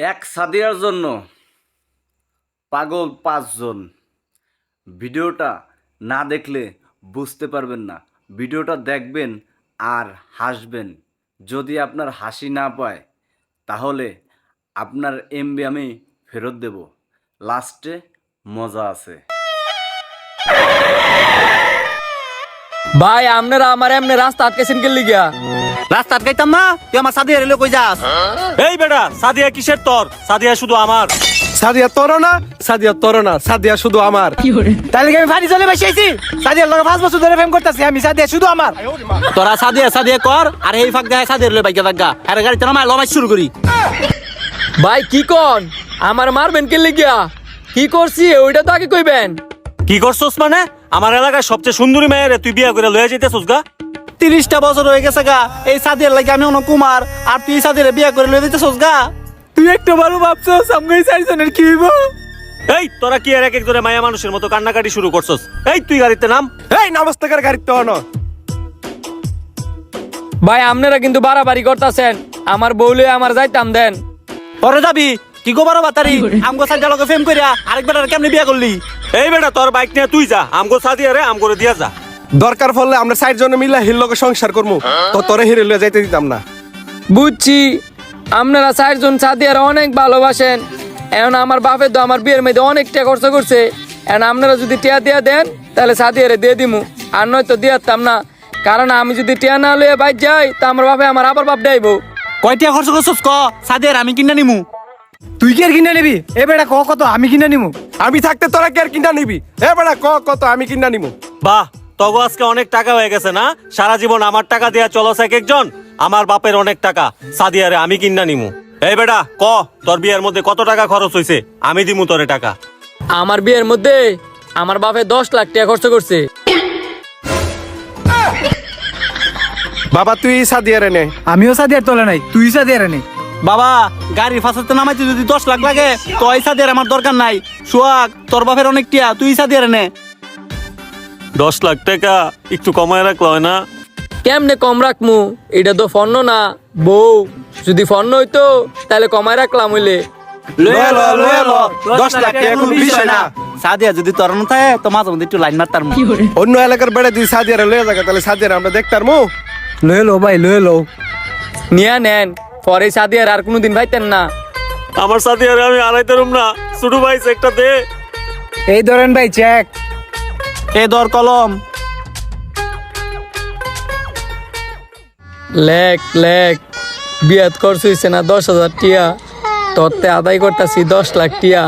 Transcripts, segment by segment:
এক সাদিয়ার জন্য পাগল 5 জন। ভিডিওটা না দেখলে বুঝতে পারবেন না। ভিডিওটা দেখবেন আর হাসবেন। যদি আপনার হাসি না পায় তাহলে আপনার এমবি আমি ফেরত দেব। লাস্টে মজা আছে। ভাই আপনারা আমার এমনি রাস্তা আটকেছেন কে লিগা? রাস্তা আটকাইতাম না, তুই আমার সাদিয়া রেলে কই যাস? এই বেটা, সাদিয়া কিসের তোর? সাদিয়া শুধু আমার। সাদিয়া তোর না, সাদিয়া তোর না, সাদিয়া শুধু আমার। তাহলে আমি ফানি চলে বসেছি। সাদিয়ার লগে 5 বছর ধরে প্রেম করতেছি আমি, সাদিয়া শুধু আমার। তোরা সাদিয়া সাদিয়া কর আর এই ফাঁক দেখায় সাদিয়ার লগে বাইকা দাগা আর গাড়িতে নামায় লমাই শুরু করি। ভাই কি কোন আমার মারবেন কে লিগা? কি করছি ওইটা তো আগে কইবেন। কি করছস মানে? আমার এলাকার সবচেয়ে সুন্দরী মেয়েরে তুই বিয়া করে লয়ে যাইতেছস গা? 30টা বছর হয়ে গেছে গা এই সাদিয়ার লাগে আমি অন্য কুমার, আর তুই সাদিয়ারে বিয়া করে লয়ে দিতেছস গা। তুই একটু ভালো ভাবছস আমগো এই 4 জনের কি হইব? এই তোরা কি আর এক এক জনে মায়া মানুষের মতো কান্নাকাটি শুরু করছস? এই তুই গাড়িতে নাম। এই নমস্কার গাড়ি তো না। ভাই আপনারা কিন্তু বাড়াবাড়ি করতেছেন। আমার বউলে আমার যাইতাম দেন। পরে যাবি কি গো বড় বাতারি, আমগো সাদিয়ার লগে প্রেম কইরা আরেক বেটার কেমনে বিয়া করলি? এই বেটা, তোর বাইক নিয়ে তুই যা, আমগো সাদিয়া রে আমগো দিয়া যা। দরকার পড়লে আমরা 4 জন মিলে হির লগে সংসার করমু, তো তোরে হিরে লয়ে যাইতে দিতাম না। বুঝছি আপনারা 4 জন সাদিয়ার অনেক ভালোবাসেন। এখন আমার বাপের তো আমার বিয়ের মধ্যে অনেক টাকা খরচ করছে। এখন আপনারা যদি টিয়া দিয়া দেন তাহলে সাদিয়ারে দিয়ে দিমু, আর নয়তো দিয়াতাম না। কারণ আমি যদি টিয়া না লয়ে বাইর যাই তা আমার বাপে আমার আবার বাপ ডাইবো। কয়টা খরচ করছস ক? সাদিয়ার আমি কিনা নিমু। তুই কি আর কিনে নিবি? এ বেটা ক কত আমি কিনে নিমু। আমি থাকতে তোরা কি আর কিনা নিবি? এ বেটা কত আমি কিনা নিমু। বাহ, তগো আজকে অনেক টাকা হয়ে গেছে না? সারা জীবন আমার টাকা দিয়া চলস এক একজন। আমার বাপের অনেক টাকা, সাদিয়ারে আমি কিনা নিমু। এই বেটা ক, তোর বিয়ের মধ্যে কত টাকা খরচ হইছে? আমি দিমু তোরে টাকা। আমার বিয়ের মধ্যে আমার বাপে 10 লাখ টাকা খরচ করছে। বাবা তুই সাদিয়া রে নে। আমিও সাদিয়ার তোলে নাই, তুই সাদিয়ার নে। বাবা গাড়ির ফাঁসাতে নামাইতে যদি 10 লাখ লাগে তো এই সাদিয়ার আমার দরকার নাই। সোহাগ তোর বাপের অনেক টিয়া, তুই সাদিয়ার নে। 10 লাখ টাকা একটু কমায় রাখলো হয় না? কেমনে কম রাখমু? এটা তো ফন্ন না বউ। যদি ফন্ন হইতো তাহলে কমায় রাখলাম হইলে। লয়ে লো 10 লাখ টাকা কোনো বিষয় না। সাদিয়া যদি তোর না থাকে তো মাঝে মধ্যে একটু লাইন মারতার মু। অন্য এলাকার বেড়ে তুই সাদিয়া রে লয়ে যাগা, তাহলে সাদিয়া আমরা দেখতার মু। লয়ে লো ভাই লয়ে লো। নিয়া নেন, পরে সাদিয়ার আর কোনোদিন ভাইতেন না। আমার সাদিয়ারে আমি আড়াইতে রুম না, ছোট ভাই একটা দে। এই ধরেন ভাই চেক। এ দর কলম। লেখ লেখ বিয়াত খরচ হইছে না 10,000 টিয়া, তোরতে আদায় করতাছি 10 লাখ টিয়া।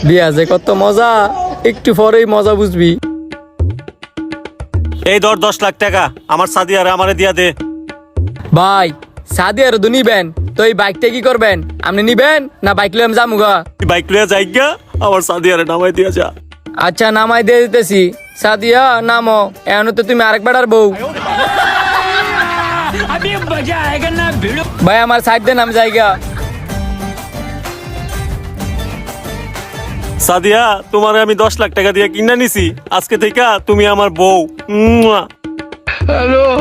বিয়া যে কত মজা, একটু পরেই মজা বুঝবি। এই ধর 10 লাখ টাকা, আমার সাদিয়ারে আমারে দিয়া দে। ভাই সাদিয়ার তো নিবেন, তো এই বাইকটা কি করবেন? আপনি নিবেন না বাইক লয়ে আমি যামুগা? তুই বাইক লইয়া যাই গা, আমার সাদিয়ারে নামাই দিয়া যা। আচ্ছা নামাই দিয়ে দিতেছি। সাদিয়া নামো, এখন তো তুমি আরেক বেটার বউ। ভাই আমার সাইড দেন, আমি যাইগা। সাদিয়া, তোমারে আমি 10 লাখ টাকা দিয়ে কিনা নিছি, আজকে থেকে তুমি আমার বউ।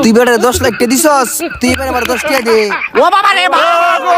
তুই বেটারে 10 লাখ টাকা দিছস, তুই এবার আমার 10 টাকা দে। ও বাবা রে বাবা।